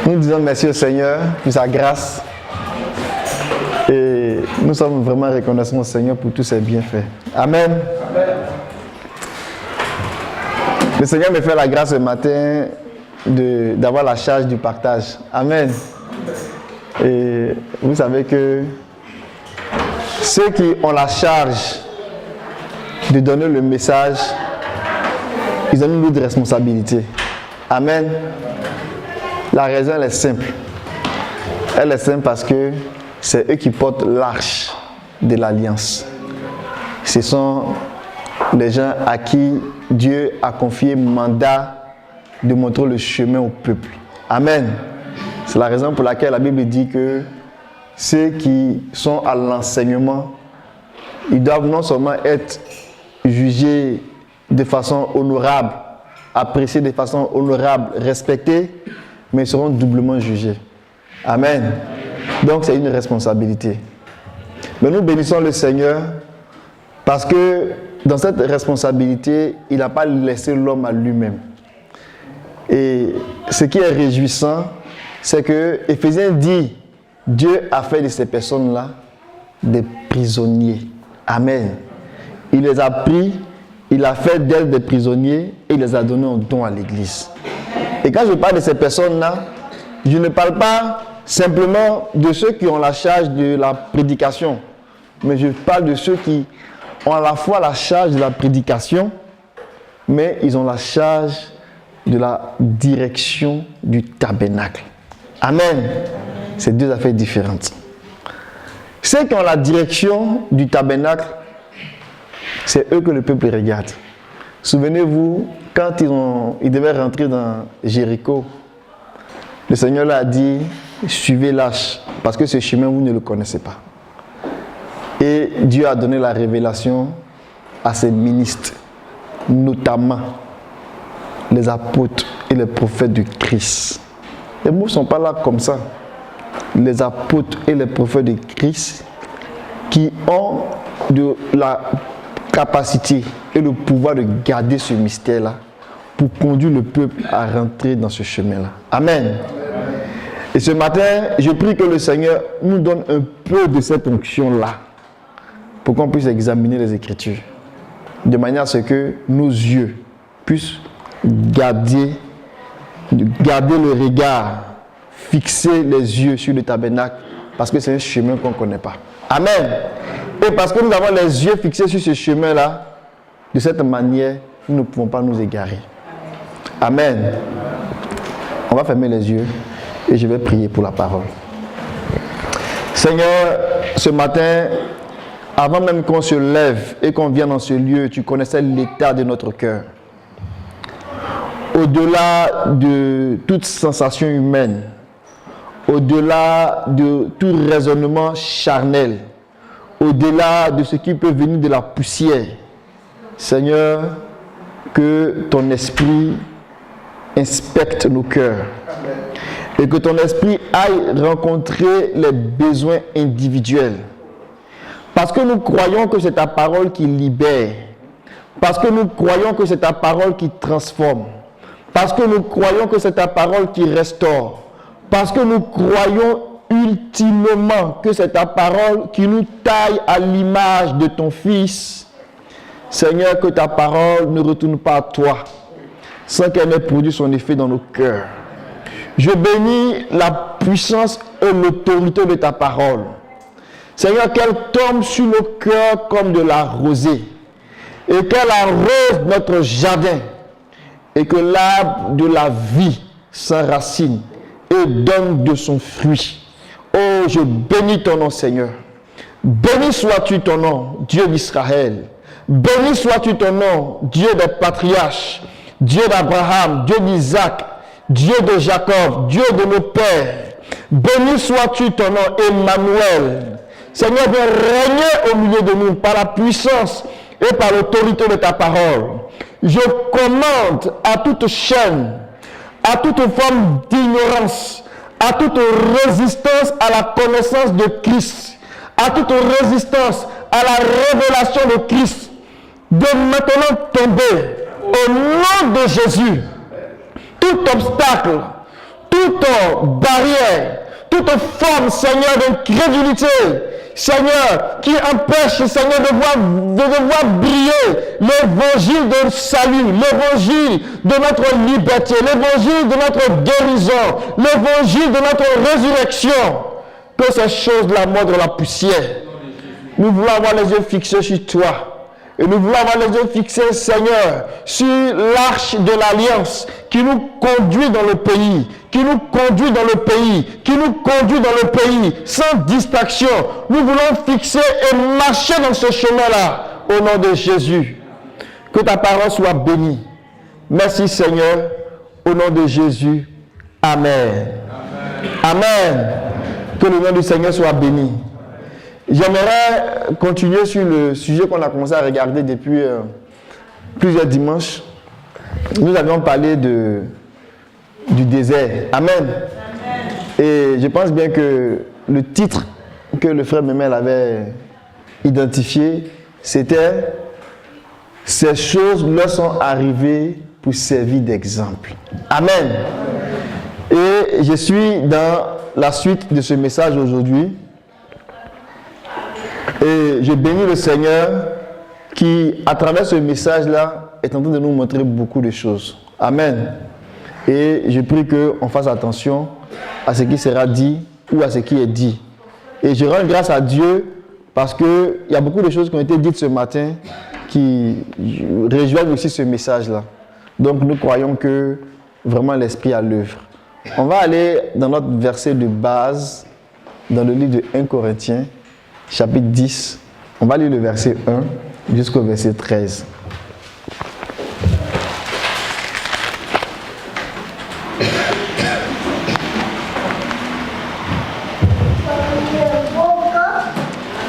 Nous disons merci au Seigneur pour sa grâce. Et nous sommes vraiment reconnaissants au Seigneur pour tous ses bienfaits. Amen. Amen. Le Seigneur me fait la grâce ce matin d'avoir la charge du partage. Amen. Et vous savez que ceux qui ont la charge de donner le message, ils ont une lourde responsabilité. Amen. La raison, elle est simple. Elle est simple parce que c'est eux qui portent l'arche de l'alliance. Ce sont les gens à qui Dieu a confié mandat de montrer le chemin au peuple. Amen. C'est la raison pour laquelle la Bible dit que ceux qui sont à l'enseignement, ils doivent non seulement être jugés de façon honorable, appréciés de façon honorable, respectés, mais ils seront doublement jugés. Amen. Donc c'est une responsabilité. Mais nous bénissons le Seigneur parce que dans cette responsabilité, il n'a pas laissé l'homme à lui-même. Et ce qui est réjouissant, c'est que Éphésiens dit, Dieu a fait de ces personnes-là des prisonniers. Amen. Il les a pris, il a fait d'elles des prisonniers et il les a donnés en don à l'église. Et quand je parle de ces personnes-là, je ne parle pas simplement de ceux qui ont la charge de la prédication, mais je parle de ceux qui ont à la fois la charge de la prédication, mais ils ont la charge de la direction du tabernacle. Amen. C'est deux affaires différentes. Ceux qui ont la direction du tabernacle, c'est eux que le peuple regarde. Souvenez-vous, quand ils devaient rentrer dans Jéricho, le Seigneur leur a dit, suivez l'arche, parce que ce chemin, vous ne le connaissez pas. Et Dieu a donné la révélation à ses ministres, notamment les apôtres et les prophètes du Christ. Les mots ne sont pas là comme ça. Les apôtres et les prophètes du Christ qui ont de la capacité et le pouvoir de garder ce mystère-là pour conduire le peuple à rentrer dans ce chemin-là. Amen. Et ce matin, je prie que le Seigneur nous donne un peu de cette onction-là pour qu'on puisse examiner les Écritures de manière à ce que nos yeux puissent garder le regard, fixer les yeux sur le tabernacle parce que c'est un chemin qu'on ne connaît pas. Amen. Et parce que nous avons les yeux fixés sur ce chemin-là, de cette manière, nous ne pouvons pas nous égarer. Amen. On va fermer les yeux et je vais prier pour la parole. Seigneur, ce matin, avant même qu'on se lève et qu'on vienne dans ce lieu, tu connaissais l'état de notre cœur. Au-delà de toute sensation humaine, au-delà de tout raisonnement charnel, au-delà de ce qui peut venir de la poussière, Seigneur, que ton esprit inspecte nos cœurs et que ton esprit aille rencontrer les besoins individuels. Parce que nous croyons que c'est ta parole qui libère, parce que nous croyons que c'est ta parole qui transforme, parce que nous croyons que c'est ta parole qui restaure, parce que nous croyons ultimement que c'est ta parole qui nous taille à l'image de ton Fils. Seigneur, que ta parole ne retourne pas à toi sans qu'elle ait produit son effet dans nos cœurs. Je bénis la puissance et l'autorité de ta parole. Seigneur, qu'elle tombe sur nos cœurs comme de la rosée et qu'elle arrose notre jardin et que l'arbre de la vie s'enracine et donne de son fruit. Oh, je bénis ton nom, Seigneur. Béni sois-tu ton nom, Dieu d'Israël. Béni sois-tu ton nom, Dieu des patriarches, Dieu d'Abraham, Dieu d'Isaac, Dieu de Jacob, Dieu de nos pères. Béni sois-tu ton nom, Emmanuel. Seigneur, viens régner au milieu de nous par la puissance et par l'autorité de ta parole. Je commande à toute chaîne, à toute forme d'ignorance, à toute résistance à la connaissance de Christ, à toute résistance à la révélation de Christ, de maintenant tomber au nom de Jésus. Tout obstacle, toute barrière, toute forme, Seigneur, d'incrédulité, Seigneur, qui empêche, Seigneur, de voir briller l'évangile de salut, l'évangile de notre liberté, l'évangile de notre guérison, l'évangile de notre résurrection. Que ces choses-là mordent la poussière. Nous voulons avoir les yeux fixés sur toi. Et nous voulons avoir les yeux fixés, Seigneur, sur l'arche de l'alliance qui nous conduit dans le pays, qui nous conduit dans le pays, qui nous conduit dans le pays, sans distraction. Nous voulons fixer et marcher dans ce chemin-là, au nom de Jésus. Que ta parole soit bénie. Merci, Seigneur, au nom de Jésus. Amen. Amen. Amen. Que le nom du Seigneur soit béni. J'aimerais continuer sur le sujet qu'on a commencé à regarder depuis plusieurs dimanches. Nous avions parlé du désert. Amen. Amen. Et je pense bien que le titre que le frère Memel avait identifié, c'était « Ces choses leur sont arrivées pour servir d'exemple ». Amen. Et je suis dans la suite de ce message aujourd'hui. Et je bénis le Seigneur qui, à travers ce message-là, est en train de nous montrer beaucoup de choses. Amen. Et je prie qu'on fasse attention à ce qui sera dit ou à ce qui est dit. Et je rends grâce à Dieu parce qu'il y a beaucoup de choses qui ont été dites ce matin qui rejoignent aussi ce message-là. Donc nous croyons que vraiment l'Esprit est à l'œuvre. On va aller dans notre verset de base, dans le livre de 1 Corinthiens, chapitre 10, on va lire le verset 1 jusqu'au verset 13.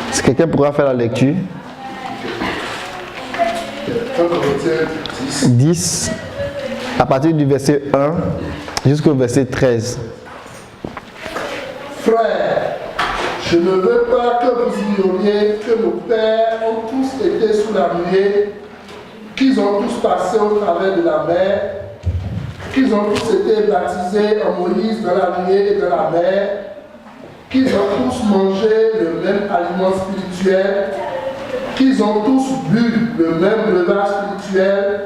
Est-ce que quelqu'un pourra faire la lecture? 10, à partir du verset 1 jusqu'au verset 13. Frères, je ne veux pas que vous ignoriez que nos pères ont tous été sous la nuée, qu'ils ont tous passé au travers de la mer, qu'ils ont tous été baptisés en Moïse dans la nuée et dans la mer, qu'ils ont tous mangé le même aliment spirituel, qu'ils ont tous bu le même breuvage spirituel,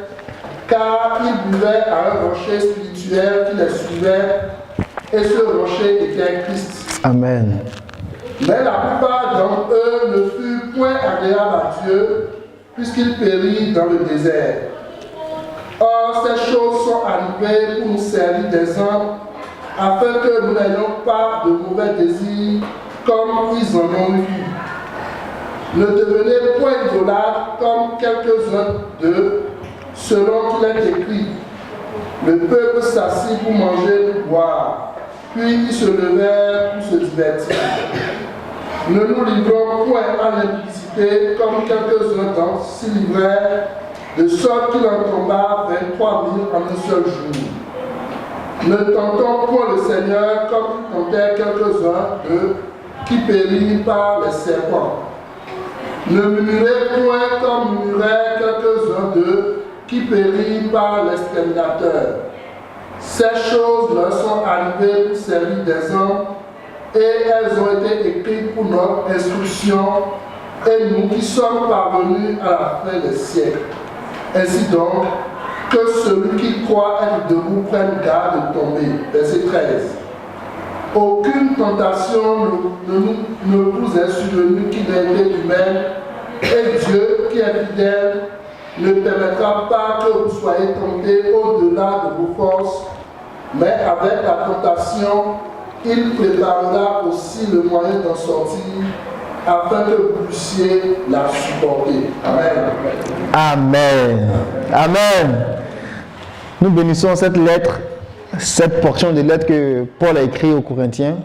car ils buvaient à un rocher spirituel qui les suivait, et ce rocher était Christ. Amen. Mais la plupart d'entre eux ne furent point agréables à Dieu, puisqu'ils périrent dans le désert. Or, ces choses sont arrivées pour nous servir d'exemple, afin que nous n'ayons pas de mauvais désirs comme ils en ont eu. Ne devenez point idolâtres comme quelques-uns d'eux, selon qu'il est écrit. Le peuple s'assit pour manger et pour boire, puis ils se levèrent pour se divertir. Ne nous livrons point à l'impudicité comme quelques-uns d'entre s'y livrèrent, de sorte qu'il en tomba 23 000 en un seul jour. Ne tentons point le Seigneur comme il tentait quelques-uns d'eux qui périrent par les serpents. Ne murmurez point comme murmuraient quelques-uns d'eux qui périrent par l'exterminateur. Ces choses leur sont arrivées pour servir d'exemple, et elles ont été écrites pour notre instruction, et nous qui sommes parvenus à la fin des siècles. Ainsi donc, que celui qui croit être debout prenne garde de tomber. Verset 13. Aucune tentation ne vous est survenue qui n'ait été humaine, et Dieu, qui est fidèle, ne permettra pas que vous soyez tentés au-delà de vos forces, mais avec la tentation, il préparera aussi le moyen d'en sortir, afin que vous puissiez la supporter. Amen. Amen. Amen. Nous bénissons cette lettre, cette portion de lettre que Paul a écrite aux Corinthiens.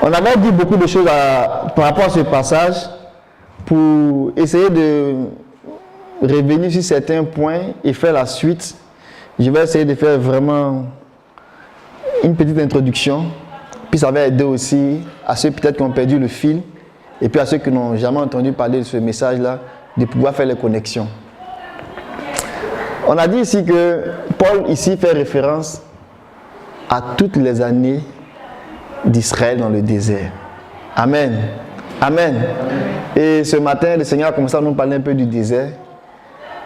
On avait dit beaucoup de choses par rapport à ce passage pour essayer de revenir sur certains points et faire la suite. Je vais essayer de faire vraiment une petite introduction, puis ça va aider aussi à ceux peut-être qui ont perdu le fil, et puis à ceux qui n'ont jamais entendu parler de ce message-là, de pouvoir faire les connexions. On a dit ici que Paul ici fait référence à toutes les années d'Israël dans le désert. Amen. Amen. Et ce matin, le Seigneur a commencé à nous parler un peu du désert.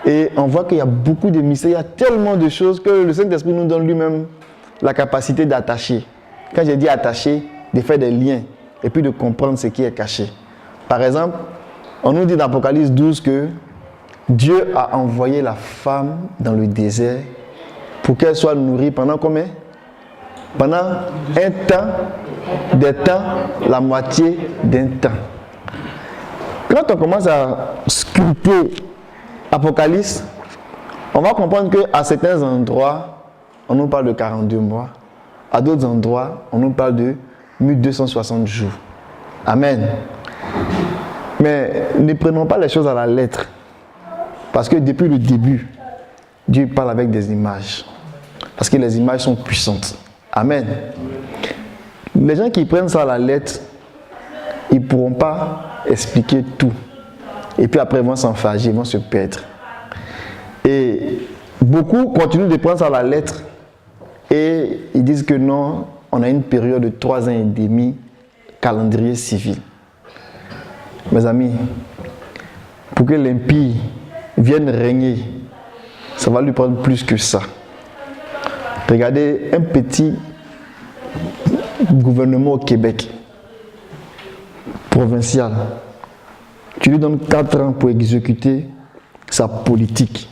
Et on voit qu'il y a beaucoup de mystères, il y a tellement de choses que le Saint-Esprit nous donne lui-même la capacité d'attacher. Quand j'ai dit attacher, de faire des liens et puis de comprendre ce qui est caché. Par exemple, on nous dit dans Apocalypse 12 que Dieu a envoyé la femme dans le désert pour qu'elle soit nourrie pendant combien? Pendant un temps, des temps, la moitié d'un temps. Quand on commence à scruter Apocalypse, on va comprendre qu'à certains endroits, on nous parle de 42 mois. À d'autres endroits, on nous parle de 1260 jours. Amen. Mais ne prenons pas les choses à la lettre. Parce que depuis le début, Dieu parle avec des images. Parce que les images sont puissantes. Amen. Les gens qui prennent ça à la lettre, ils ne pourront pas expliquer tout. Et puis après, ils vont s'enfarger, ils vont se perdre. Et beaucoup continuent de prendre ça à la lettre. Et ils disent que non, on a une période de 3 ans et demi, calendrier civil. Mes amis, pour que l'impie vienne régner, ça va lui prendre plus que ça. Regardez un petit gouvernement au Québec, provincial. Tu lui donnes 4 ans pour exécuter sa politique.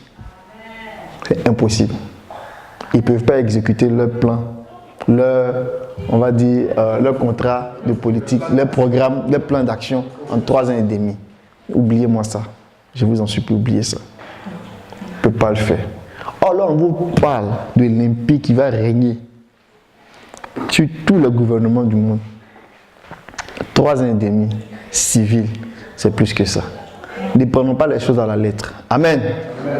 C'est impossible. Ils ne peuvent pas exécuter leur plan, leur contrat de politique, leur programme, leur plan d'action en 3 ans et demi. Oubliez-moi ça. Je vous en supplie, oubliez ça. On ne peut pas le faire. Or là, on vous parle de l'impie qui va régner sur tout le gouvernement du monde. 3 ans et demi, civil, c'est plus que ça. Ne prenons pas les choses à la lettre. Amen.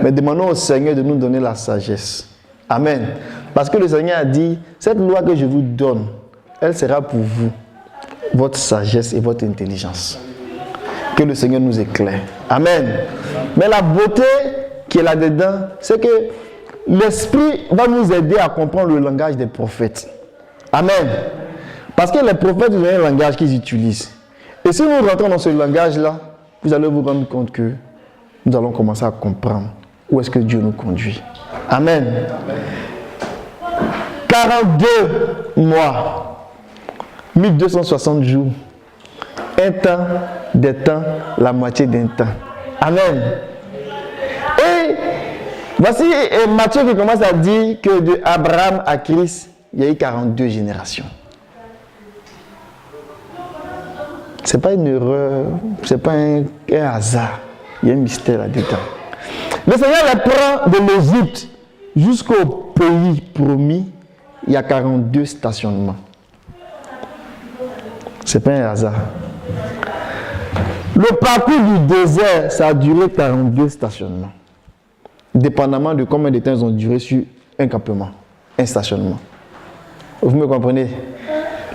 Mais demandons au Seigneur de nous donner la sagesse. Amen. Parce que le Seigneur a dit, cette loi que je vous donne, elle sera pour vous, votre sagesse et votre intelligence. Que le Seigneur nous éclaire. Amen. Mais la beauté qui est là-dedans, c'est que l'Esprit va nous aider à comprendre le langage des prophètes. Amen. Parce que les prophètes, ils ont un langage qu'ils utilisent. Et si nous rentrons dans ce langage-là, vous allez vous rendre compte que nous allons commencer à comprendre où est-ce que Dieu nous conduit. Amen. 42 mois, 1260 jours, un temps, des temps, la moitié d'un temps. Amen. Et voici Matthieu qui commence à dire que de Abraham à Christ, il y a eu 42 générations. Ce n'est pas une erreur, ce n'est pas un hasard. Il y a un mystère là-dedans. Le Seigneur les prend de l'Égypte jusqu'au pays promis. Il y a 42 stationnements. Ce n'est pas un hasard. Le parcours du désert, ça a duré 42 stationnements. Dépendamment de combien de temps ils ont duré sur un campement, un stationnement. Vous me comprenez?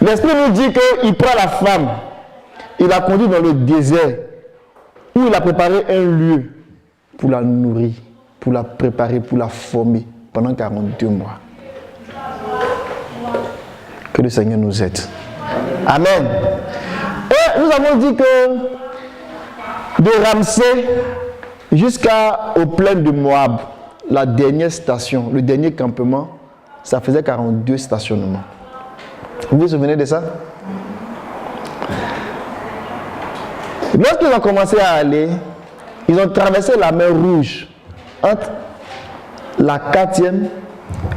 L'Esprit nous dit qu'il prend la femme, il la conduit dans le désert, où il a préparé un lieu pour la nourrir, pour la préparer, pour la former pendant 42 mois. Que le Seigneur nous aide. Amen. Et nous avons dit que de Ramsès jusqu'aux plaines de Moab, la dernière station, le dernier campement, ça faisait 42 stationnements. Vous vous souvenez de ça? Lorsqu'ils ont commencé à aller, ils ont traversé la mer Rouge entre la 4e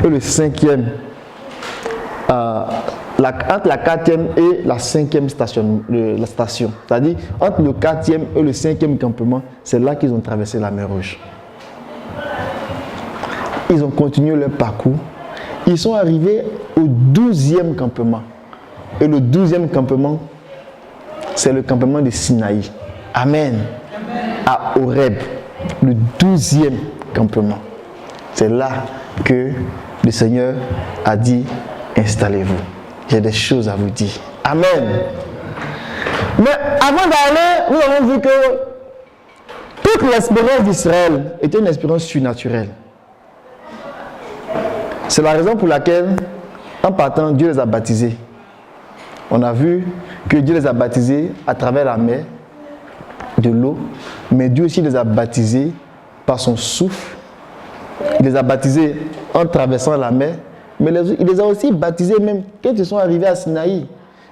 et le 5e. Entre la 4e et la 5e station. C'est-à-dire, entre le 4e et le 5e campement, c'est là qu'ils ont traversé la mer Rouge. Ils ont continué leur parcours. Ils sont arrivés au 12e campement. Et le 12e campement, c'est le campement de Sinaï. Amen. À Horeb, le 12e campement. C'est là que le Seigneur a dit, installez-vous. J'ai des choses à vous dire. Amen. Mais avant d'aller, nous avons vu que toute l'expérience d'Israël était une expérience surnaturelle. C'est la raison pour laquelle En partant, Dieu les a baptisés. On a vu que Dieu les a baptisés à travers la mer, de l'eau, mais Dieu aussi les a baptisés par son souffle. Il les a baptisés en traversant la mer, mais il les a aussi baptisés même quand ils sont arrivés à Sinaï.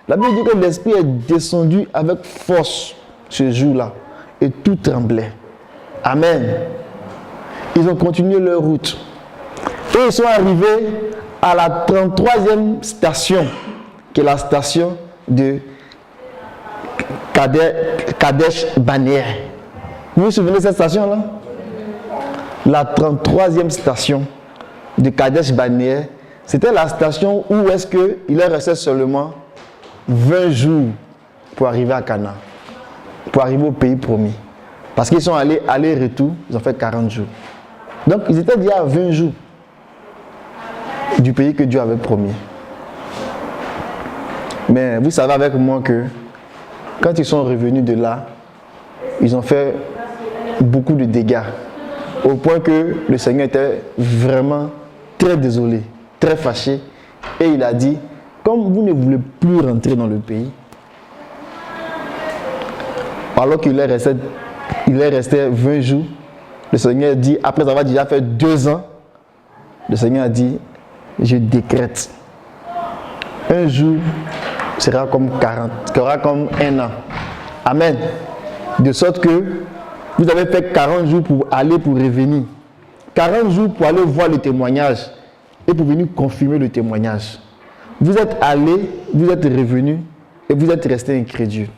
La Bible dit que l'Esprit est descendu avec force ce jour-là et tout tremblait. Amen. Ils ont continué leur route. Et ils sont arrivés à la 33e station, qui est la station de Kadesh Barnea. Vous vous souvenez de cette station-là? La 33e station de Kadesh Barnea, c'était la station où est-ce qu'il leur restait seulement 20 jours pour arriver à Canaan, pour arriver au pays promis. Parce qu'ils sont allés aller-retour, ils ont fait 40 jours. Donc ils étaient déjà à 20 jours du pays que Dieu avait promis. Mais vous savez avec moi que quand ils sont revenus de là, ils ont fait beaucoup de dégâts. Au point que le Seigneur était vraiment très désolé, très fâché. Et il a dit, comme vous ne voulez plus rentrer dans le pays, alors qu'il est resté 20 jours, le Seigneur dit, après avoir déjà fait 2 ans, le Seigneur a dit, je décrète, un jour sera comme 40, sera comme 1 an. Amen. De sorte que vous avez fait 40 jours pour aller, pour revenir. 40 jours pour aller voir le témoignage et pour venir confirmer le témoignage. Vous êtes allé, vous êtes revenu et vous êtes resté incrédule.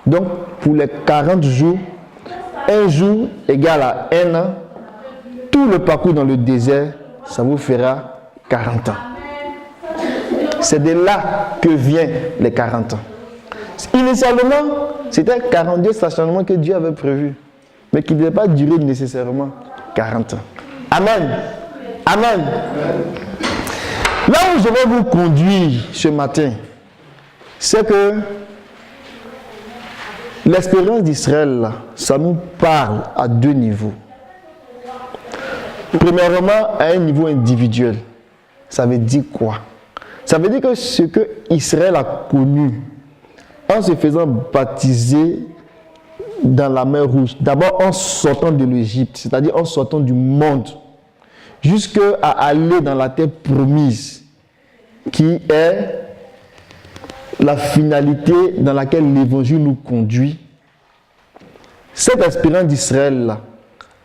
Donc, pour les 40 jours, un jour égale à 1 an, tout le parcours dans le désert, ça vous fera 40 ans. C'est de là que viennent les 40 ans. Initialement, c'était 42 stationnements que Dieu avait prévus, mais qui ne devaient pas durer nécessairement 40 ans. Amen. Amen. Là où je vais vous conduire ce matin, c'est que l'expérience d'Israël, ça nous parle à 2 niveaux. Premièrement, à un niveau individuel. Ça veut dire quoi? Ça veut dire que ce que Israël a connu en se faisant baptiser dans la mer Rouge, d'abord en sortant de l'Égypte, c'est-à-dire en sortant du monde, jusqu'à aller dans la terre promise, qui est la finalité dans laquelle l'évangile nous conduit. Cette expérience d'Israël-là,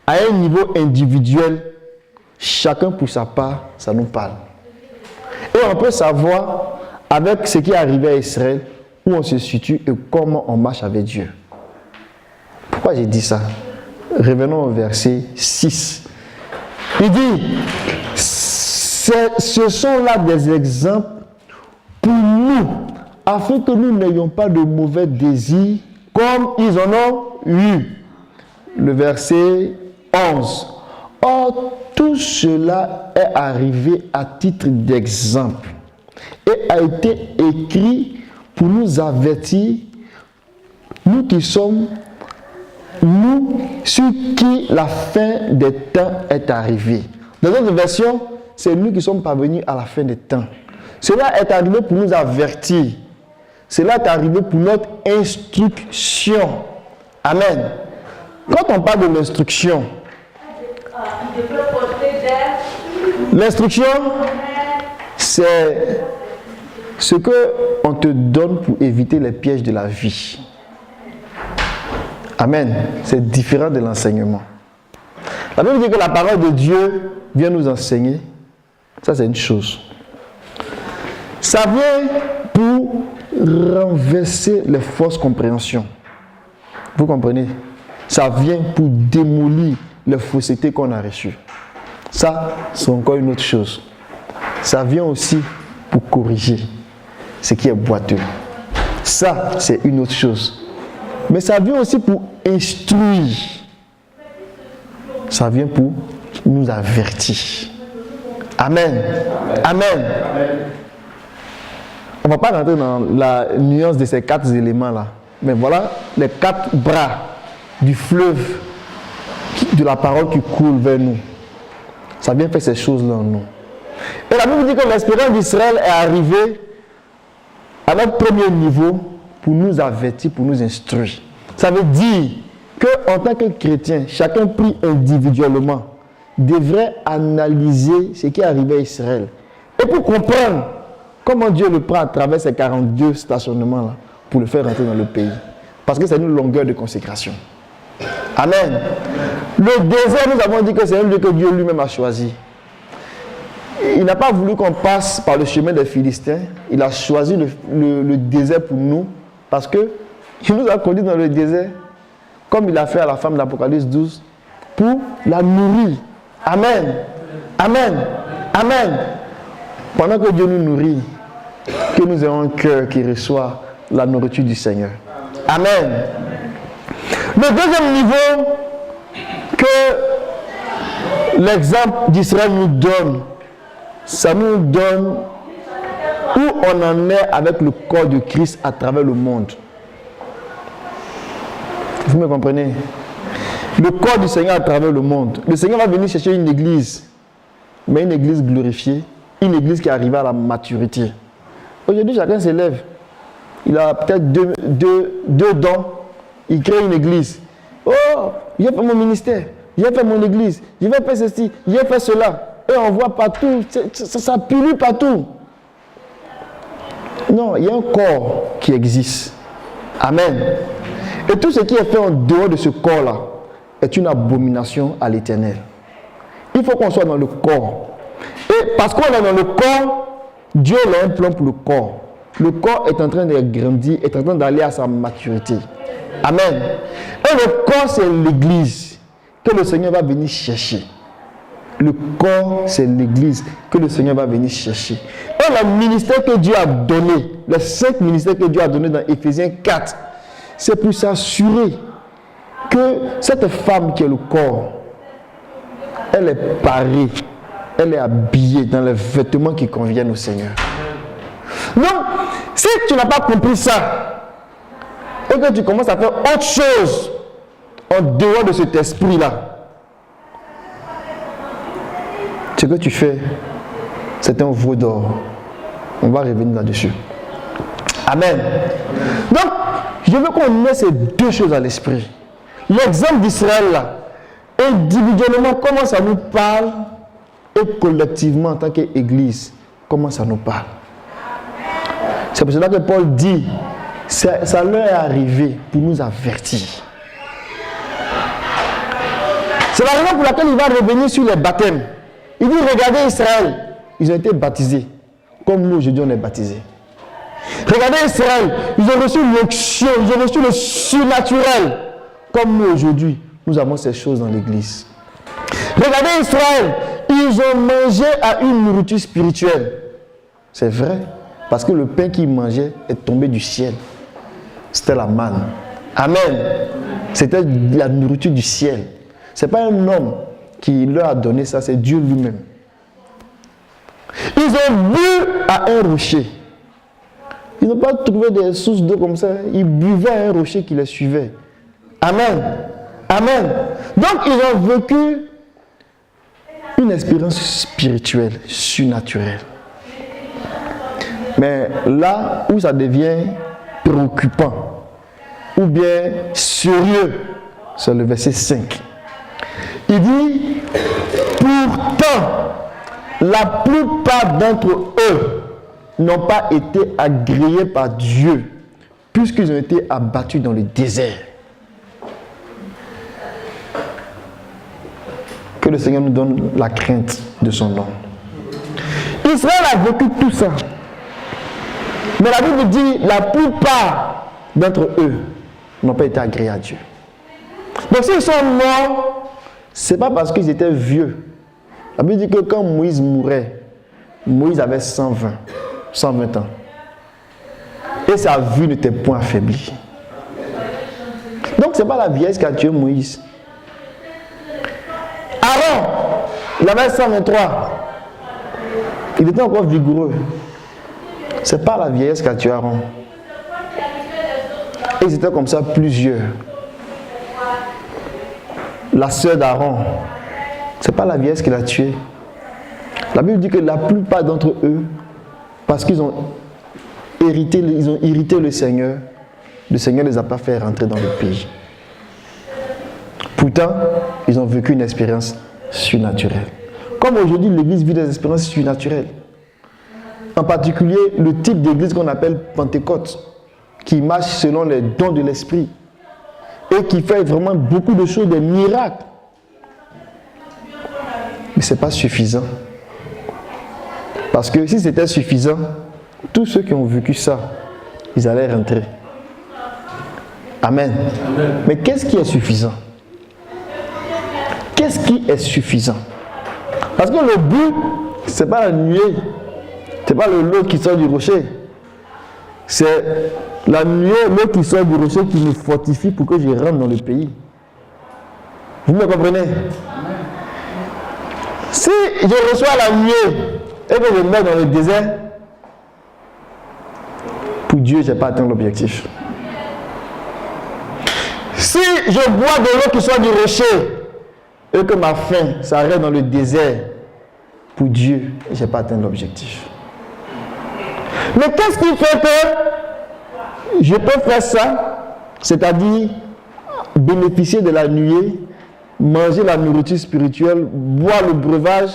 à un niveau individuel, chacun pour sa part, ça nous parle. Et on peut savoir, avec ce qui est arrivé à Israël, où on se situe et comment on marche avec Dieu. Pourquoi j'ai dit ça? Revenons au verset 6. Il dit, ce sont là des exemples pour nous, afin que nous n'ayons pas de mauvais désirs comme ils en ont eu. Le verset 11. Or, tout cela est arrivé à titre d'exemple et a été écrit pour nous avertir, nous sur qui la fin des temps est arrivée. Dans notre version, c'est nous qui sommes parvenus à la fin des temps. Cela est arrivé pour nous avertir. Cela est arrivé pour notre instruction. Amen. Quand on parle de l'instruction, l'instruction, c'est ce qu'on te donne pour éviter les pièges de la vie. Amen. C'est différent de l'enseignement. La Bible dit que la parole de Dieu vient nous enseigner. Ça, c'est une chose. Ça vient pour renverser les fausses compréhensions. Vous comprenez? Ça vient pour démolir les faussetés qu'on a reçues. Ça, c'est encore une autre chose. Ça vient aussi pour corriger ce qui est boiteux. Ça, c'est une autre chose. Mais ça vient aussi pour instruire. Ça vient pour nous avertir. Amen. Amen. On ne va pas rentrer dans la nuance de ces 4 éléments-là. Mais voilà les 4 bras du fleuve de la parole qui coule vers nous. Ça vient faire ces choses-là en nous. Et la Bible dit que l'espérance d'Israël est arrivée à notre premier niveau pour nous avertir, pour nous instruire. Ça veut dire qu'en tant que chrétien, chacun pris individuellement devrait analyser ce qui est arrivé à Israël. Et pour comprendre comment Dieu le prend à travers ces 42 stationnements-là pour le faire rentrer dans le pays. Parce que c'est une longueur de consécration. Amen. Le désert, nous avons dit que c'est un lieu que Dieu lui-même a choisi. Il n'a pas voulu qu'on passe par le chemin des Philistins. Il a choisi le désert pour nous parce qu'il nous a conduits dans le désert, comme il a fait à la femme d'Apocalypse 12, pour la nourrir. Amen. Amen. Amen. Pendant que Dieu nous nourrit, que nous ayons un cœur qui reçoit la nourriture du Seigneur. Amen. Le deuxième niveau que l'exemple d'Israël nous donne, ça nous donne où on en est avec le corps de Christ à travers le monde. Vous me comprenez? Le corps du Seigneur à travers le monde. Le Seigneur va venir chercher une église, mais une église glorifiée, une église qui est arrivée à la maturité. Aujourd'hui, chacun s'élève. Il a peut-être deux dons. Il crée une église. Oh, j'ai fait mon ministère, j'ai fait mon église, j'ai fait ceci, j'ai fait cela. Et on voit partout, ça pullule partout. Non, il y a un corps qui existe. Amen. Et tout ce qui est fait en dehors de ce corps-là est une abomination à l'Éternel. Il faut qu'on soit dans le corps. Et parce qu'on est dans le corps, Dieu a un plan pour le corps. Le corps est en train de grandir, est en train d'aller à sa maturité. Amen. Et le corps, c'est l'église que le Seigneur va venir chercher. Le corps, c'est l'église que le Seigneur va venir chercher. Et le ministère que Dieu a donné, les 5 ministères que Dieu a donnés dans Éphésiens 4, c'est pour s'assurer que cette femme qui est le corps, elle est parée, elle est habillée dans les vêtements qui conviennent au Seigneur. Donc, si tu n'as pas compris ça, et que tu commences à faire autre chose en dehors de cet esprit-là, ce que tu fais, c'est un veau d'or. On va revenir là-dessus. Amen. Donc, je veux qu'on ait ces deux choses à l'esprit. L'exemple d'Israël, là, individuellement, comment ça nous parle, et collectivement, en tant qu'Église, comment ça nous parle. C'est pour cela que Paul dit, ça leur est arrivé pour nous avertir. C'est la raison pour laquelle il va revenir sur les baptêmes. Il dit, regardez Israël, ils ont été baptisés, comme nous aujourd'hui on est baptisés. Regardez Israël, ils ont reçu l'onction, ils ont reçu le surnaturel, comme nous aujourd'hui, nous avons ces choses dans l'église. Regardez Israël, ils ont mangé à une nourriture spirituelle. C'est vrai, parce que le pain qu'ils mangeaient est tombé du ciel. C'était la manne. Amen. C'était la nourriture du ciel. Ce n'est pas un homme qui leur a donné ça, c'est Dieu lui-même. Ils ont bu à un rocher. Ils n'ont pas trouvé des sources d'eau comme ça. Ils buvaient à un rocher qui les suivait. Amen. Amen. Donc ils ont vécu une expérience spirituelle, surnaturelle. Mais là où ça devient préoccupant, ou bien sérieux, c'est le verset 5. Il dit, pourtant, la plupart d'entre eux n'ont pas été agréés par Dieu, puisqu'ils ont été abattus dans le désert. Que le Seigneur nous donne la crainte de son nom. Israël a vécu tout ça. Mais la Bible dit, la plupart d'entre eux n'ont pas été agréés à Dieu. Donc s'ils sont morts, ce n'est pas parce qu'ils étaient vieux. La Bible dit que quand Moïse mourait, Moïse avait 120 ans. Et sa vue n'était point affaiblie. Donc ce n'est pas la vieillesse qui a tué Moïse. Aaron, il avait 123. Il était encore vigoureux. Ce n'est pas la vieillesse qui a tué Aaron. Et ils étaient comme ça plusieurs. La sœur d'Aaron, ce n'est pas la vieillesse qui l'a tué. La Bible dit que la plupart d'entre eux, parce qu'ils ont irrité le Seigneur ne les a pas fait rentrer dans le pays. Pourtant, ils ont vécu une expérience surnaturelle. Comme aujourd'hui, l'Église vit des expériences surnaturelles. En particulier, le type d'église qu'on appelle Pentecôte, qui marche selon les dons de l'Esprit et qui fait vraiment beaucoup de choses, des miracles. Mais ce n'est pas suffisant. Parce que si c'était suffisant, tous ceux qui ont vécu ça, ils allaient rentrer. Amen. Amen. Mais qu'est-ce qui est suffisant? Qu'est-ce qui est suffisant? Parce que le but, ce n'est pas la nuée, ce n'est pas l'eau qui sort du rocher. C'est la nuée, l'eau qui sort du rocher qui me fortifie pour que je rentre dans le pays. Vous me comprenez? Si je reçois la nuée et que je me mets dans le désert, pour Dieu, je n'ai pas atteint l'objectif. Si je bois de l'eau qui sort du rocher et que ma faim s'arrête dans le désert, pour Dieu, je n'ai pas atteint l'objectif. Mais qu'est-ce qui fait que je peux faire ça? C'est-à-dire bénéficier de la nuée, manger la nourriture spirituelle, boire le breuvage,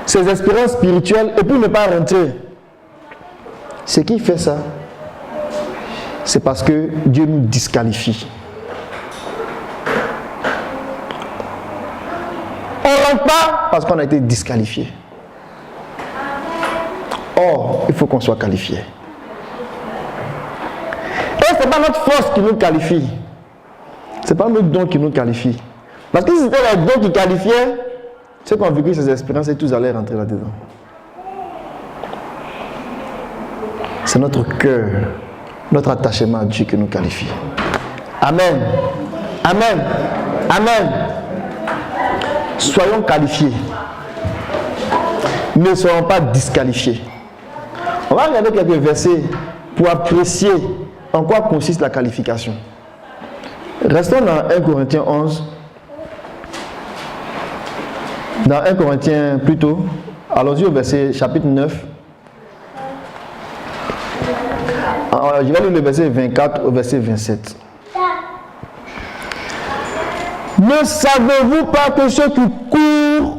ces expériences spirituelles, et puis ne pas rentrer. Ce qui fait ça, c'est parce que Dieu nous disqualifie. On ne rentre pas parce qu'on a été disqualifié. Or, il faut qu'on soit qualifié. Et ce n'est pas notre force qui nous qualifie. Ce n'est pas notre don qui nous qualifie. Parce que si c'était le don qui qualifiait, ceux qui ont vécu ces expériences et tous allaient rentrer là-dedans. C'est notre cœur, notre attachement à Dieu qui nous qualifie. Amen. Amen. Amen. Soyons qualifiés. Ne soyons pas disqualifiés. On va regarder quelques versets pour apprécier en quoi consiste la qualification. Restons dans 1 Corinthiens 11. Dans 1 Corinthiens plutôt. Allons-y au verset chapitre 9. Alors, je vais lire le verset 24 au verset 27. Ne savez-vous pas que ceux qui courent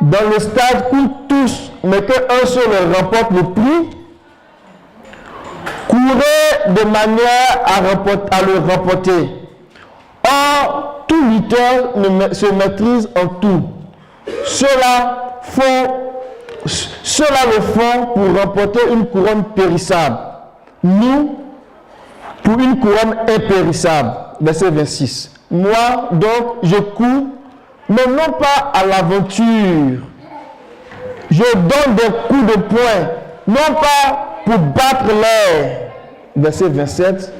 dans le stade courent tous, mais qu'un seul remporte le prix? Courez de manière à le remporter. Or, tout lutteur se maîtrise en tout. Ceux-là le font pour remporter une couronne périssable. Nous, pour une couronne impérissable. Verset 26. Moi, donc, je cours, mais non pas à l'aventure. Je donne des coups de poing, non pas pour battre l'air. Verset 27.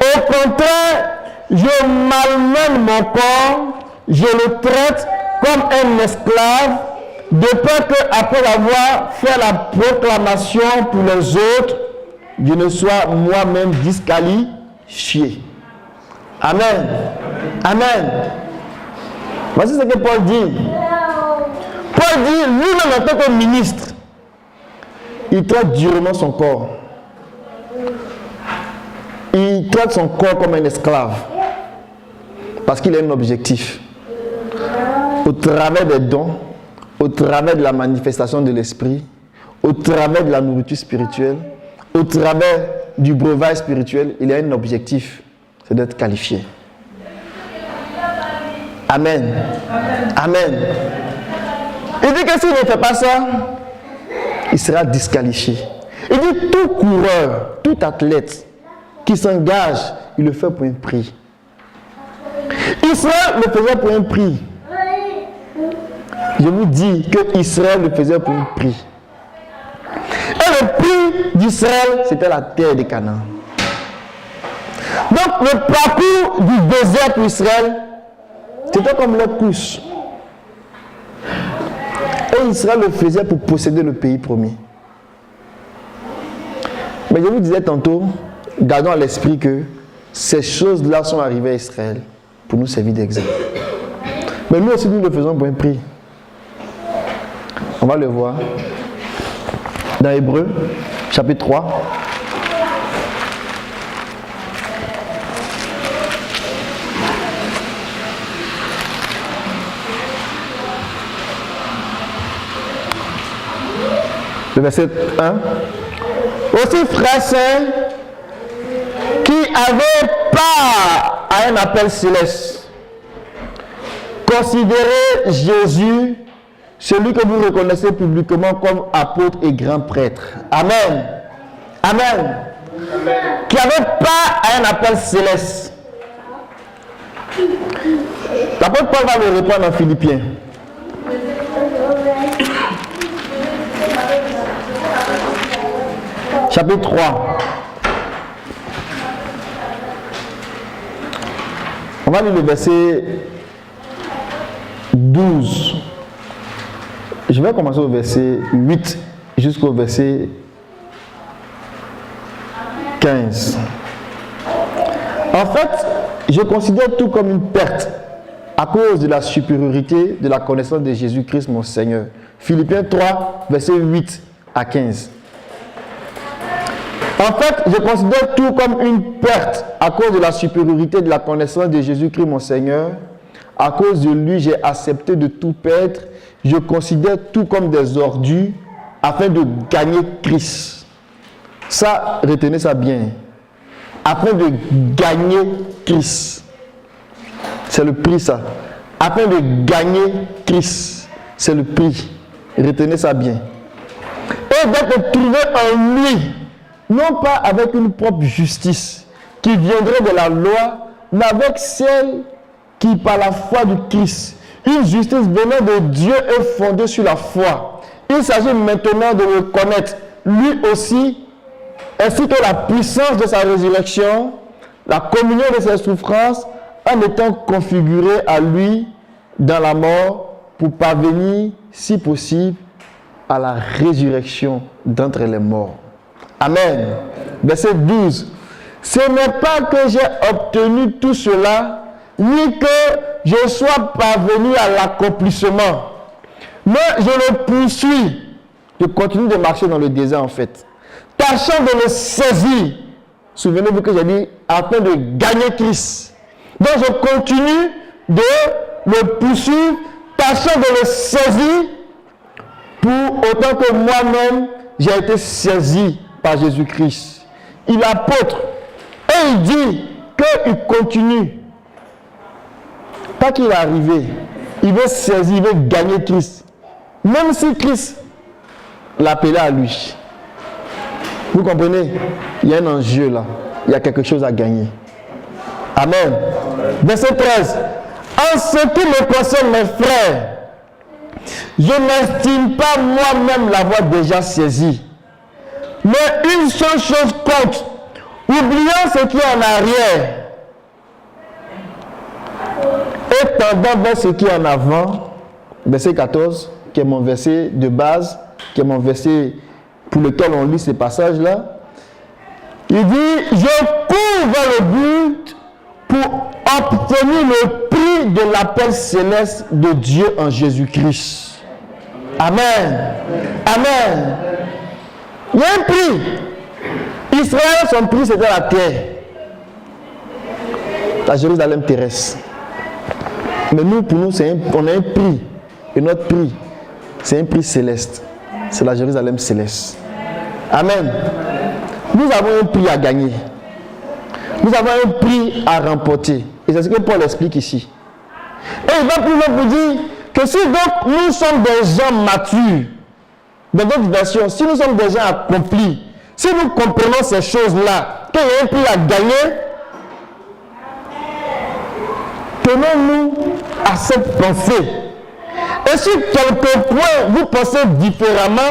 Au contraire, je malmène mon corps, je le traite comme un esclave, de peur qu'après avoir fait la proclamation pour les autres, je ne sois moi-même disqualifié. Amen. Amen. Voici ce que Paul dit. Paul dit, lui-même en tant que ministre, il traite durement son corps. Il traite son corps comme un esclave. Parce qu'il a un objectif. Au travers des dons, au travers de la manifestation de l'esprit, au travers de la nourriture spirituelle, au travers du breuvage spirituel, il a un objectif, c'est d'être qualifié. Amen. Amen. Il dit que s'il ne fait pas ça, il sera disqualifié. Il dit tout coureur, tout athlète qui s'engage, il le fait pour un prix. Israël le faisait pour un prix. Je vous dis que Israël le faisait pour un prix. Et le prix d'Israël, c'était la terre de Canaan. Donc le parcours du désert pour Israël, c'était comme leur couche. Et Israël le faisait pour posséder le pays promis. Mais je vous disais tantôt, gardons à l'esprit que ces choses-là sont arrivées à Israël pour nous servir d'exemple. Mais nous aussi, nous le faisons pour un prix. On va le voir. Dans Hébreux, chapitre 3. Le verset 1. Aussi, frères saints, qui avaient part à un appel céleste, considérez Jésus, celui que vous reconnaissez publiquement comme apôtre et grand prêtre. Amen. Amen. Amen. Qui avait part à un appel céleste. L'apôtre Paul va le répondre en Philippiens. Chapitre 3. On va lire le verset 12. Je vais commencer au verset 8 jusqu'au verset 15. En fait, je considère tout comme une perte à cause de la supériorité de la connaissance de Jésus-Christ mon Seigneur. Philippiens 3, verset 8 à 15. En fait, je considère tout comme une perte à cause de la supériorité de la connaissance de Jésus-Christ mon Seigneur. À cause de lui, j'ai accepté de tout perdre. Je considère tout comme des ordures afin de gagner Christ. Ça, retenez ça bien. Afin de gagner Christ. C'est le prix ça. Afin de gagner Christ. C'est le prix. Retenez ça bien. Et d'être trouvé en lui. Non pas avec une propre justice qui viendrait de la loi, mais avec celle qui, par la foi du Christ, une justice venant de Dieu est fondée sur la foi. Il s'agit maintenant de le connaître, lui aussi, ainsi que la puissance de sa résurrection, la communion de ses souffrances, en étant configuré à lui dans la mort pour parvenir, si possible, à la résurrection d'entre les morts. Amen. Verset 12. Ce n'est pas que j'ai obtenu tout cela, ni que je sois parvenu à l'accomplissement. Mais je le poursuis. Je continue de marcher dans le désert en fait. Tâchant de le saisir. Souvenez-vous que j'ai dit afin de gagner Christ. Donc je continue de le poursuivre, tâchant de le saisir pour autant que moi-même j'ai été saisi par Jésus-Christ. Il est apôtre et il dit qu'il continue. Pas qu'il est arrivé, il veut saisir, il veut gagner Christ. Même si Christ l'appelait à lui. Vous comprenez? Il y a un enjeu là. Il y a quelque chose à gagner. Amen. Verset 13. En ce qui me concerne, mes frères, je n'estime pas moi-même l'avoir déjà saisi. Mais une seule chose compte. Oubliant ce qui est en arrière et tendant vers ce qui est en avant, verset 14, qui est mon verset de base, qui est mon verset pour lequel on lit ces passages-là. Il dit, je cours vers le but pour obtenir le prix de l'appel céleste de Dieu en Jésus-Christ. Amen. Amen. Il y a un prix. Israël, son prix, c'était la terre. La Jérusalem terrestre. Mais nous, pour nous, on a un prix. Et notre prix, c'est un prix céleste. C'est la Jérusalem céleste. Amen. Nous avons un prix à gagner. Nous avons un prix à remporter. Et c'est ce que Paul explique ici. Et il va plus loin pour dire que si donc nous sommes des gens matures, dans d'autres versions, si nous sommes des gens accomplis, si nous comprenons ces choses-là, qu'il y a un prix à gagner, tenons-nous à cette pensée. Et si quelque point vous pensez différemment,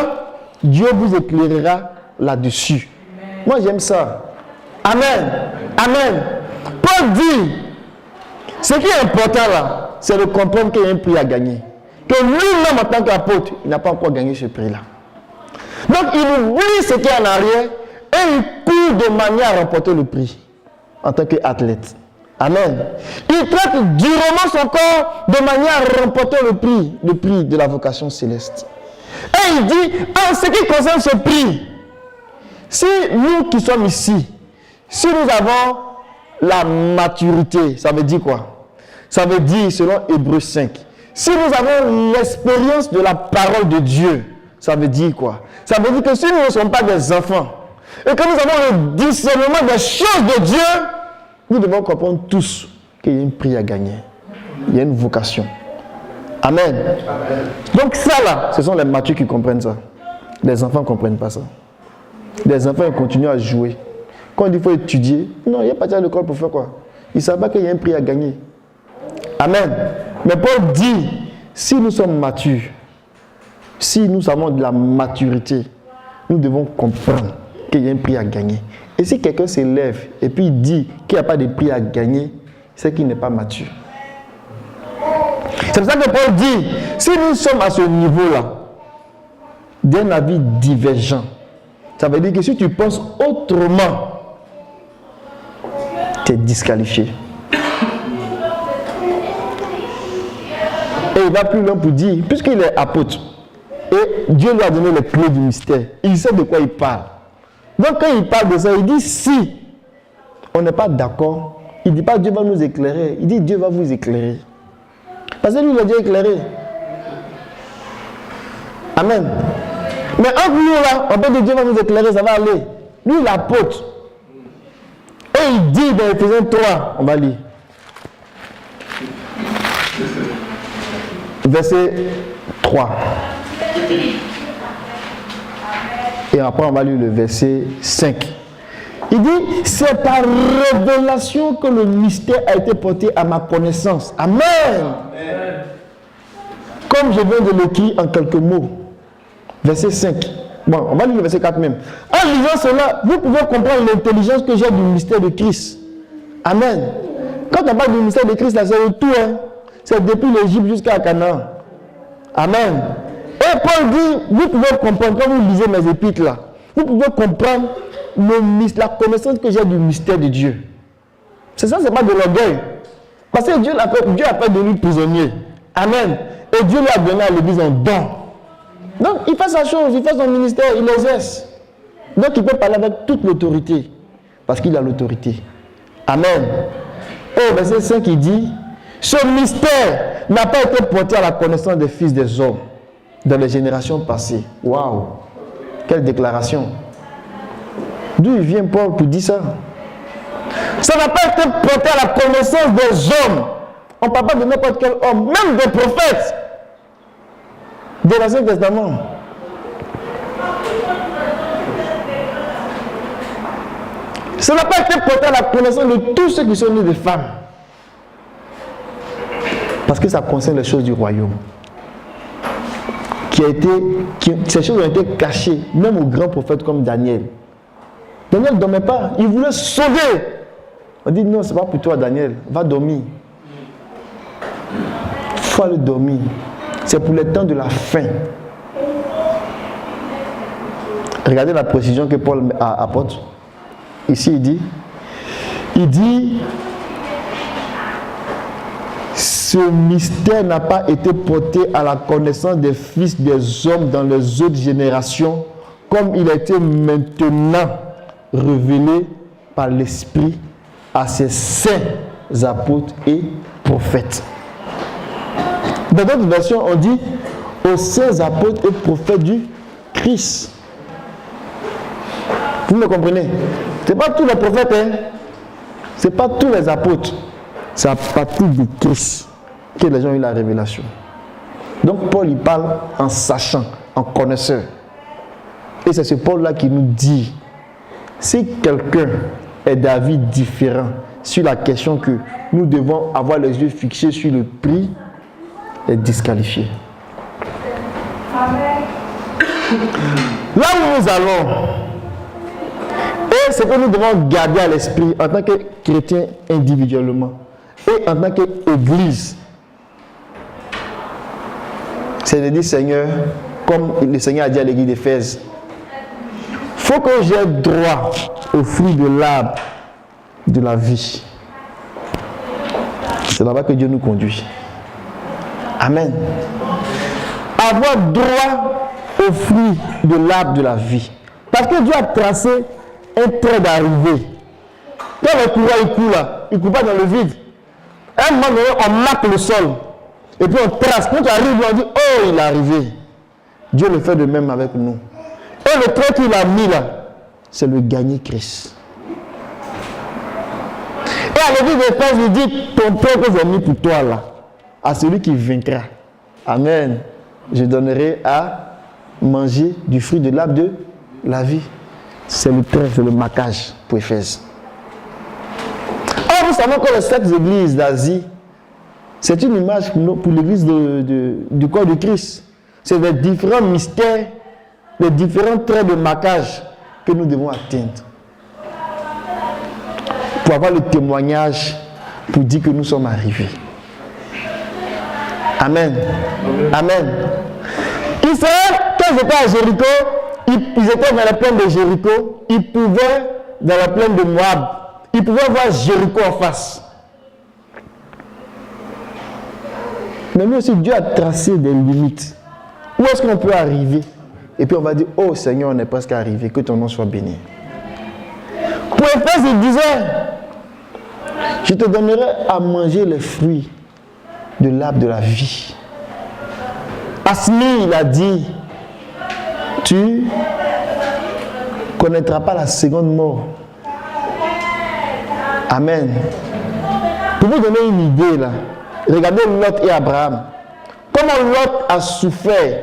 Dieu vous éclairera là-dessus. Moi j'aime ça. Amen. Amen. Paul dit, ce qui est important là, c'est de comprendre qu'il y a un prix à gagner. Que lui-même en tant qu'apôtre, il n'a pas encore gagné ce prix-là. Donc il oublie ce qui est en arrière et il court de manière à remporter le prix en tant qu'athlète. Amen. Il traite durement son corps de manière à remporter le prix de la vocation céleste. Et il dit, en ce qui concerne ce prix, si nous qui sommes ici, si nous avons la maturité, ça veut dire quoi? Ça veut dire, selon Hébreux 5, si nous avons l'expérience de la parole de Dieu, ça veut dire quoi? Ça veut dire que si nous ne sommes pas des enfants, et que nous avons le discernement des choses de Dieu, nous devons comprendre tous qu'il y a un prix à gagner. Il y a une vocation. Amen. Donc ça là, ce sont les matures qui comprennent ça. Les enfants ne comprennent pas ça. Les enfants ils continuent à jouer. Quand il faut étudier, non, il n'y a pas de l'école pour faire quoi? Ils ne savent pas qu'il y a un prix à gagner. Amen. Mais Paul dit, si nous sommes matures, si nous avons de la maturité, nous devons comprendre qu'il y a un prix à gagner. Et si quelqu'un s'élève et puis dit qu'il n'y a pas de prix à gagner, c'est qu'il n'est pas mature. C'est pour ça que Paul dit, si nous sommes à ce niveau-là, d'un avis divergent, ça veut dire que si tu penses autrement, tu es disqualifié. Et il va plus loin pour dire, puisqu'il est apôtre, et Dieu lui a donné les clés du mystère, il sait de quoi il parle. Donc quand il parle de ça, il dit si on n'est pas d'accord, il ne dit pas Dieu va nous éclairer, il dit Dieu va vous éclairer. Parce que lui il a déjà éclairé. Amen. Mais entre nous là, on peut dire Dieu va nous éclairer, ça va aller. Lui il est apôtre. Et il dit dans Éphésiens 3, on va lire. Verset 3. Et après on va lire le verset 5. Il dit, c'est par révélation que le mystère a été porté à ma connaissance. Amen. Amen. Comme je viens de l'écrire en quelques mots. Verset 5. Bon, on va lire le verset 4 même. En lisant cela, vous pouvez comprendre l'intelligence que j'ai du mystère de Christ. Amen. Quand on parle du mystère de Christ, là, c'est le tout. Hein. C'est depuis l'Égypte jusqu'à Canaan. Amen. Et Paul dit, vous pouvez comprendre, quand vous lisez mes épîtres là, vous pouvez comprendre la connaissance que j'ai du mystère de Dieu. C'est ça, c'est pas de l'orgueil. Parce que Dieu a fait de lui prisonnier. Amen. Et Dieu lui a donné à l'église un don. Donc, il fait sa chose, il fait son ministère, il exerce. Donc, il peut parler avec toute l'autorité. Parce qu'il a l'autorité. Amen. Et verset 5, il dit, ce mystère n'a pas été porté à la connaissance des fils des hommes dans les générations passées. Waouh! Quelle déclaration! D'où il vient Paul pour dire ça? Ça n'a pas été porté à la connaissance des hommes. On ne parle pas de n'importe quel homme, même des prophètes de l'Ancien Testament. Ça n'a pas été porté à la connaissance de tous ceux qui sont nés des femmes. Parce que ça concerne les choses du royaume. Ces choses ont été cachées, même aux grands prophètes comme Daniel. Daniel ne dormait pas, il voulait sauver. On dit non, ce n'est pas pour toi Daniel, va dormir. Il faut aller dormir. C'est pour le temps de la fin. Regardez la précision que Paul apporte. Ici il dit, ce mystère n'a pas été porté à la connaissance des fils des hommes dans les autres générations, comme il a été maintenant révélé par l'Esprit à ses saints apôtres et prophètes. Dans d'autres versions, on dit aux saints apôtres et prophètes du Christ. Vous me comprenez? Ce n'est pas tous les prophètes, hein? Ce n'est pas tous les apôtres. C'est à partir du Christ que les gens ont eu la révélation. Donc Paul, il parle en sachant, en connaisseur. Et c'est ce Paul-là qui nous dit, si quelqu'un est d'avis différent sur la question que nous devons avoir les yeux fixés sur le prix, est disqualifié. Amen. Là où nous allons, et ce que nous devons garder à l'esprit en tant que chrétiens individuellement et en tant qu'église, c'est de dire Seigneur, comme le Seigneur a dit à l'église d'Éphèse, il faut que j'ai droit au fruit de l'arbre de la vie. C'est là-bas que Dieu nous conduit. Amen. Avoir droit au fruit de l'arbre de la vie. Parce que Dieu a tracé un trait d'arrivée. Quand le courant il court là, il ne court pas dans le vide. À un moment donné, on marque le sol. Et puis on trace. Quand tu arrives, on dit, oh, il est arrivé. Dieu le fait de même avec nous. Et le trait qu'il a mis là, c'est le gagner Christ. Et à l'église d'Éphèse, il dit, ton trait que j'ai mis pour toi là, à celui qui vaincra. Amen. Je donnerai à manger du fruit de l'arbre de la vie. C'est le trait, c'est le marquage pour Éphèse. Or, vous savez que les 7 églises d'Asie, c'est une image pour l'église du corps de Christ. C'est les différents mystères, les différents traits de marquage que nous devons atteindre. Pour avoir le témoignage, pour dire que nous sommes arrivés. Amen. Amen. Israël, quand ils étaient à Jéricho, ils étaient dans la plaine de Jéricho, ils pouvaient, dans la plaine de Moab, ils pouvaient voir Jéricho en face. Mais nous aussi, Dieu a tracé des limites. Où est-ce qu'on peut arriver? Et puis on va dire, oh Seigneur, on est presque arrivé, que ton nom soit béni. Pour Éphèse, il disait, je te donnerai à manger les fruits de l'arbre de la vie. Asmi, il a dit, tu ne connaîtras pas la seconde mort. Amen. Pour vous donner une idée là, regardez Lot et Abraham. Comment Lot a souffert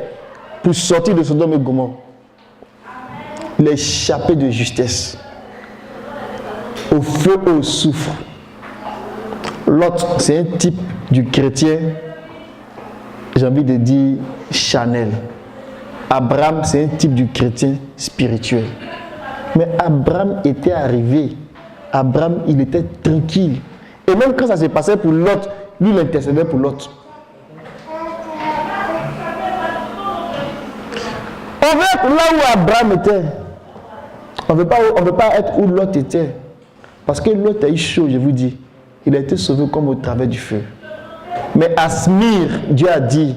pour sortir de Sodome et Gomorrhe. Il a échappé de justesse. Au feu et au soufre. Lot, c'est un type du chrétien, j'ai envie de dire Chanel. Abraham, c'est un type du chrétien spirituel. Mais Abraham était arrivé. Abraham, il était tranquille. Et même quand ça s'est passé pour Lot, lui, il intercédait pour Lot. On veut être là où Abraham était. On ne veut pas être où Lot était. Parce que Lot a eu chaud, je vous dis. Il a été sauvé comme au travers du feu. Mais à Smir, Dieu a dit,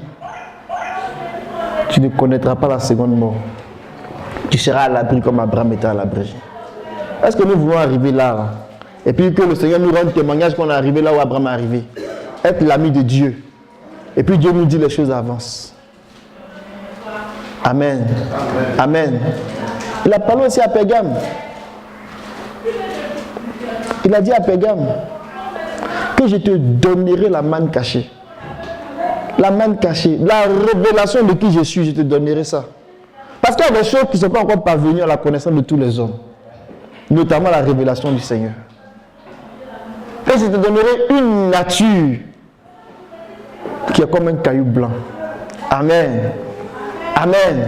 tu ne connaîtras pas la seconde mort. Tu seras à l'abri comme Abraham était à l'abri. Est-ce que nous voulons arriver là? Et puis que le Seigneur nous rende témoignage qu'on est arrivé là où Abraham est arrivé. Être l'ami de Dieu. Et puis Dieu nous dit les choses avancent. Amen. Amen. Il a parlé aussi à Pérgame. Il a dit à Pérgame que je te donnerai la manne cachée. La manne cachée, la révélation de qui je suis, je te donnerai ça. Parce qu'il y a des choses qui ne sont pas encore parvenues à la connaissance de tous les hommes. Notamment la révélation du Seigneur. Et je te donnerai une nature qui est comme un caillou blanc. Amen. Amen.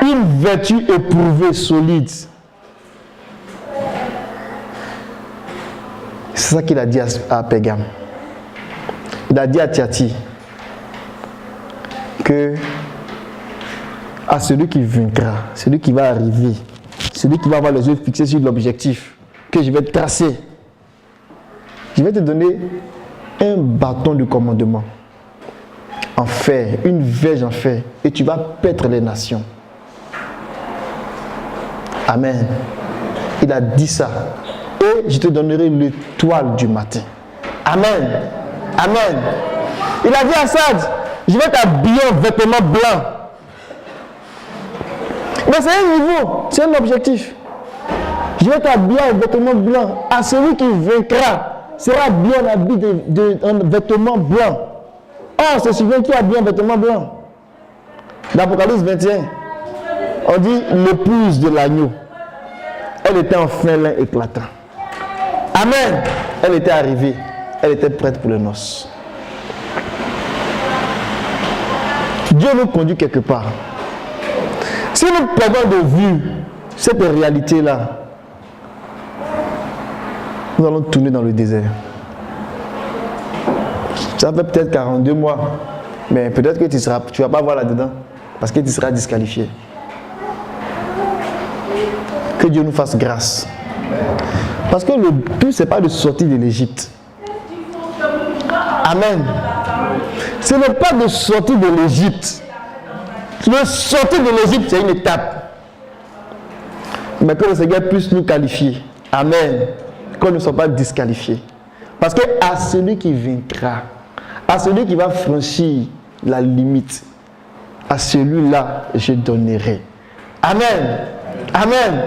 Une vertu éprouvée, solide. C'est ça qu'il a dit à Pérgame. Il a dit à Thyatire que à celui qui vaincra, celui qui va arriver, celui qui va avoir les yeux fixés sur l'objectif que je vais tracer, je vais te donner un bâton de commandement en fer, une verge en fer, et tu vas paître les nations. Amen. Il a dit ça. Et je te donnerai l'étoile du matin. Amen. Amen. Il a dit à Assad, je vais t'habiller en vêtements blancs. Mais c'est un niveau, c'est un objectif. Je vais t'habiller en vêtements blancs. À celui qui vaincra sera bien habillé en vêtements blancs. Oh, c'est celui qui a bien en vêtements blancs. Dans l'Apocalypse 21, on dit l'épouse de l'agneau. Elle était en fin lin éclatant. Amen. Elle était arrivée. Elle était prête pour les noces. Dieu nous conduit quelque part. Si nous perdons de vue cette réalité-là, nous allons tourner dans le désert. Ça fait peut-être 42 mois, mais peut-être que tu ne vas pas voir là-dedans, parce que tu seras disqualifié. Que Dieu nous fasse grâce. Parce que le but, ce n'est pas de sortir de l'Égypte. Amen. Ce n'est pas de sortir de l'Égypte. Le sortir de l'Égypte, c'est une étape. Mais que le Seigneur puisse nous qualifier. Amen. Qu'on ne soit pas disqualifiés. Parce que à celui qui vaincra, à celui qui va franchir la limite, à celui-là, je donnerai. Amen. Amen.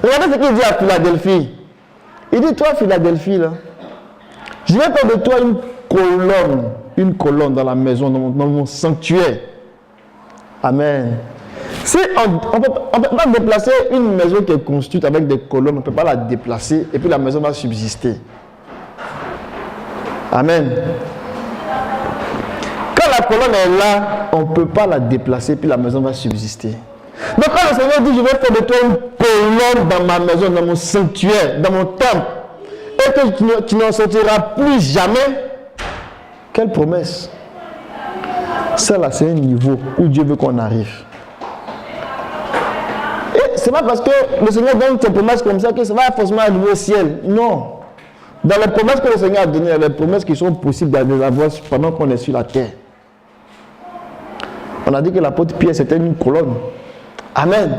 Regardez ce qu'il dit à Philadelphie. Il dit, toi, Philadelphie, là, je vais faire de toi une colonne dans la maison, dans mon sanctuaire. Amen. Si on ne peut pas déplacer une maison qui est construite avec des colonnes, on ne peut pas la déplacer et puis la maison va subsister. Amen. Quand la colonne est là, on ne peut pas la déplacer et puis la maison va subsister. Donc quand le Seigneur dit, je vais faire de toi une colonne dans ma maison, dans mon sanctuaire, dans mon temple, et que tu n'en sortiras plus jamais, quelle promesse? Ça là, c'est un niveau où Dieu veut qu'on arrive. Et ce n'est pas parce que le Seigneur donne ses promesses comme ça que ça va forcément arriver au ciel. Non. Dans les promesses que le Seigneur a données, il y a des promesses qui sont possibles d'avoir pendant qu'on est sur la terre. On a dit que l'apôtre Pierre, c'était une colonne. Amen.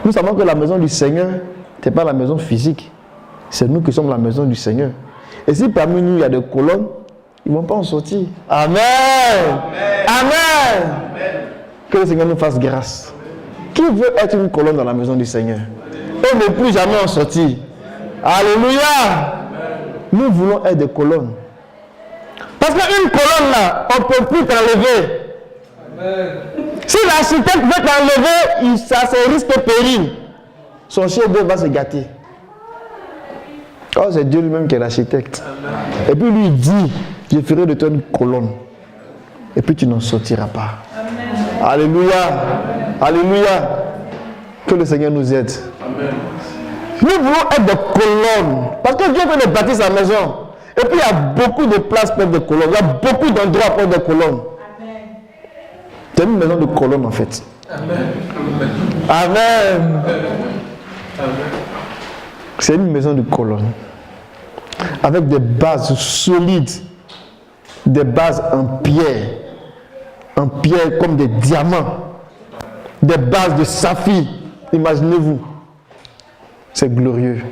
Nous savons que la maison du Seigneur, ce n'est pas la maison physique. C'est nous qui sommes la maison du Seigneur. Et si parmi nous, il y a des colonnes, ils ne vont pas en sortir. Amen. Amen. Amen. Que le Seigneur nous fasse grâce. Qui veut être une colonne dans la maison du Seigneur et ne plus jamais en sortir? Alléluia. Nous voulons être des colonnes. Parce qu'une colonne là, on ne peut plus t'enlever. Si l'architecte veut t'enlever, ça c'est risque péril. Son chef d'œuvre va se gâter. Oh, c'est Dieu lui-même qui est l'architecte. Et puis lui dit, je ferai de toi une colonne. Et puis tu n'en sortiras pas. Amen. Alléluia. Alléluia. Que le Seigneur nous aide. Amen. Nous voulons être des colonnes. Parce que Dieu veut nous bâtir sa maison. Et puis il y a beaucoup de places pour des colonnes. Il y a beaucoup d'endroits pour des colonnes. C'est une maison de colonnes en fait. Amen. Amen. C'est une maison de colonnes. Avec des bases solides. Des bases en pierre. En pierre comme des diamants. Des bases de saphir. Imaginez-vous. C'est glorieux.